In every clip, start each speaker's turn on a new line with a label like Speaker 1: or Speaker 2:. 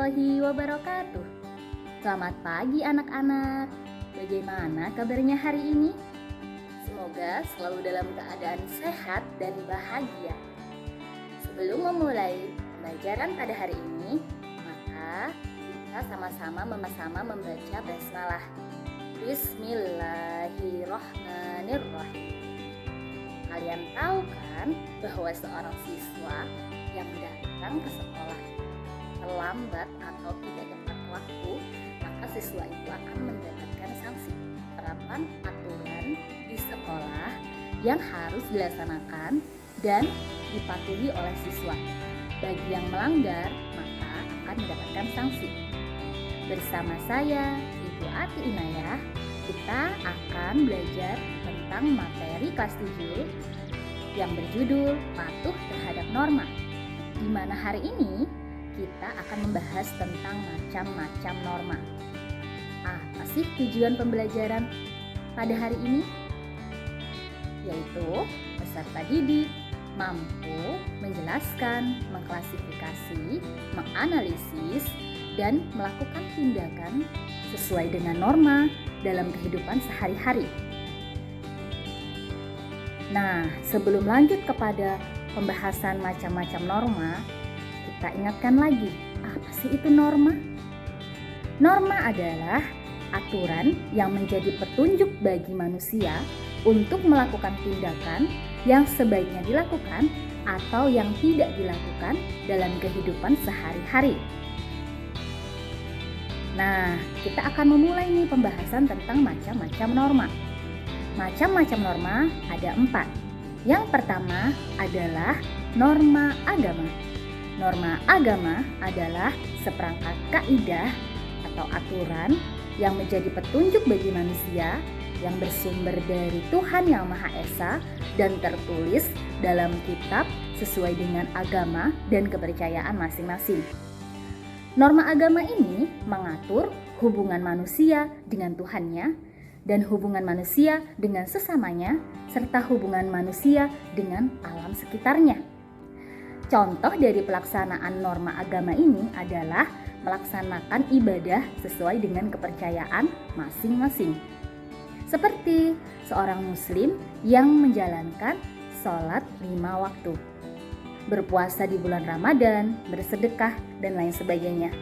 Speaker 1: warahmatullahi wabarakatuh. Selamat pagi anak-anak. Bagaimana kabarnya hari ini? Semoga selalu dalam keadaan sehat dan bahagia. Sebelum memulai pembelajaran pada hari ini, maka kita sama-sama membaca basmalah. Bismillahirrahmanirrahim. Kalian tahu kan bahwa seorang siswa yang datang ke sekolah terlambat atau tidak tepat waktu, maka siswa itu akan mendapatkan sanksi. Penerapan aturan di sekolah yang harus dilaksanakan dan dipatuhi oleh siswa. Bagi yang melanggar, maka akan mendapatkan sanksi. Bersama saya, Ibu Ati Inayah, kita akan belajar tentang materi kelas 7 yang berjudul Patuh Terhadap Norma. Di mana hari ini kita akan membahas tentang macam-macam norma. Apa sih tujuan pembelajaran pada hari ini? Yaitu peserta didik mampu menjelaskan, mengklasifikasi, menganalisis, dan melakukan tindakan sesuai dengan norma dalam kehidupan sehari-hari. Nah, sebelum lanjut kepada pembahasan macam-macam norma, kita ingatkan lagi, apa sih itu norma? Norma adalah aturan yang menjadi petunjuk bagi manusia untuk melakukan tindakan yang sebaiknya dilakukan atau yang tidak dilakukan dalam kehidupan sehari-hari. Nah, kita akan memulai nih pembahasan tentang macam-macam norma. Macam-macam norma ada 4. Yang pertama adalah norma agama. Norma agama adalah seperangkat kaidah atau aturan yang menjadi petunjuk bagi manusia yang bersumber dari Tuhan Yang Maha Esa dan tertulis dalam kitab sesuai dengan agama dan kepercayaan masing-masing. Norma agama ini mengatur hubungan manusia dengan Tuhannya dan hubungan manusia dengan sesamanya serta hubungan manusia dengan alam sekitarnya. Contoh dari pelaksanaan norma agama ini adalah melaksanakan ibadah sesuai dengan kepercayaan masing-masing. Seperti seorang muslim yang menjalankan sholat 5 waktu, berpuasa di bulan Ramadan, bersedekah, dan lain sebagainya.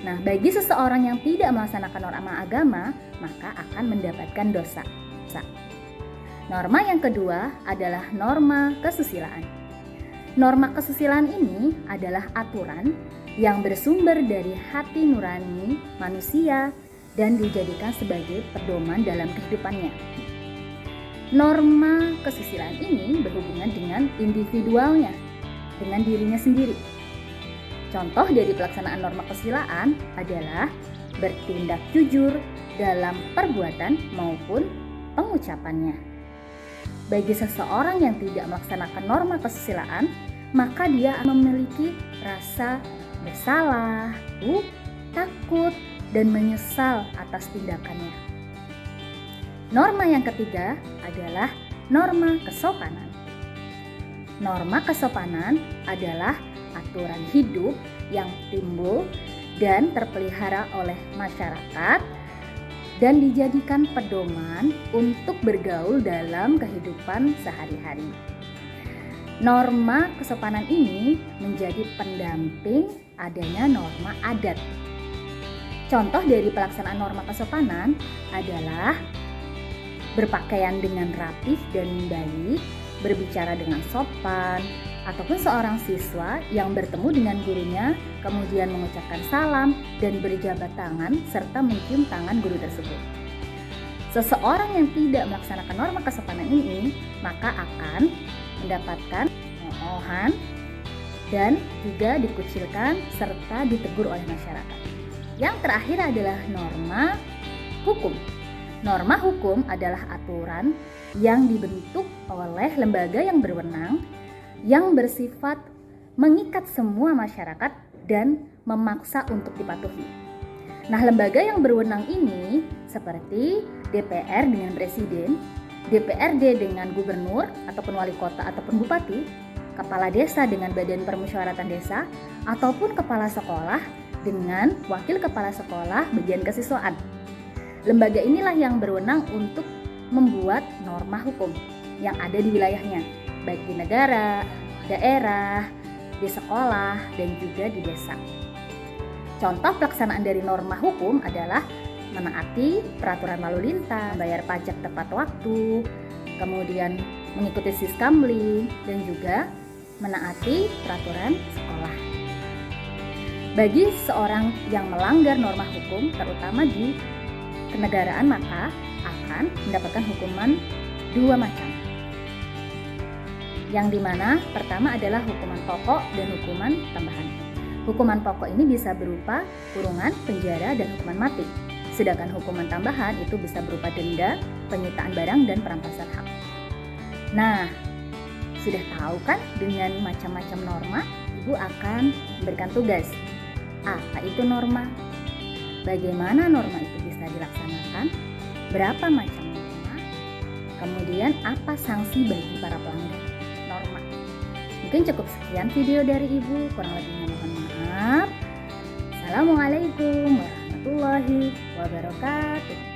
Speaker 1: Nah, bagi seseorang yang tidak melaksanakan norma agama, maka akan mendapatkan dosa. Norma yang kedua adalah norma kesusilaan. Norma kesusilaan ini adalah aturan yang bersumber dari hati nurani manusia dan dijadikan sebagai pedoman dalam kehidupannya. Norma kesusilaan ini berhubungan dengan individualnya, dengan dirinya sendiri. Contoh dari pelaksanaan norma kesusilaan adalah bertindak jujur dalam perbuatan maupun pengucapannya. Bagi seseorang yang tidak melaksanakan norma kesusilaan, maka dia memiliki rasa bersalah, takut, dan menyesal atas tindakannya. Norma yang ketiga adalah norma kesopanan. Norma kesopanan adalah aturan hidup yang timbul dan terpelihara oleh masyarakat dan dijadikan pedoman untuk bergaul dalam kehidupan sehari-hari. Norma kesopanan ini menjadi pendamping adanya norma adat. Contoh dari pelaksanaan norma kesopanan adalah berpakaian dengan rapih dan baik, berbicara dengan sopan, ataupun seorang siswa yang bertemu dengan gurunya kemudian mengucapkan salam dan berjabat tangan serta mencium tangan guru tersebut. Seseorang yang tidak melaksanakan norma kesopanan ini maka akan mendapatkan cemoohan dan juga dikucilkan serta ditegur oleh masyarakat. Yang terakhir adalah norma hukum. Norma hukum adalah aturan yang dibentuk oleh lembaga yang berwenang yang bersifat mengikat semua masyarakat dan memaksa untuk dipatuhi. Nah, lembaga yang berwenang ini seperti DPR dengan presiden, DPRD dengan gubernur ataupun wali kota ataupun bupati, kepala desa dengan badan permusyawaratan desa, ataupun kepala sekolah dengan Wakil Kepala Sekolah Bagian Kesiswaan. Lembaga inilah yang berwenang untuk membuat norma hukum yang ada di wilayahnya, baik di negara, daerah, di sekolah, dan juga di desa. Contoh pelaksanaan dari norma hukum adalah menaati peraturan lalu lintas, membayar pajak tepat waktu, kemudian mengikuti siskamling, dan juga menaati peraturan sekolah. Bagi seorang yang melanggar norma hukum, terutama di kenegaraan, maka akan mendapatkan hukuman 2 macam. Yang dimana pertama adalah hukuman pokok dan hukuman tambahan. Hukuman pokok ini bisa berupa kurungan, penjara, dan hukuman mati. Sedangkan hukuman tambahan itu bisa berupa denda, penyitaan barang, dan perampasan hak. Nah, sudah tahu kan dengan macam-macam norma, Ibu akan memberikan tugas. Apa itu norma? Bagaimana norma itu bisa dilaksanakan? Berapa macam norma? Kemudian apa sanksi bagi para pelanggar norma? Mungkin cukup sekian video dari Ibu, kurang lebihnya mohon maaf. Assalamualaikum warahmatullahi wabarakatuh.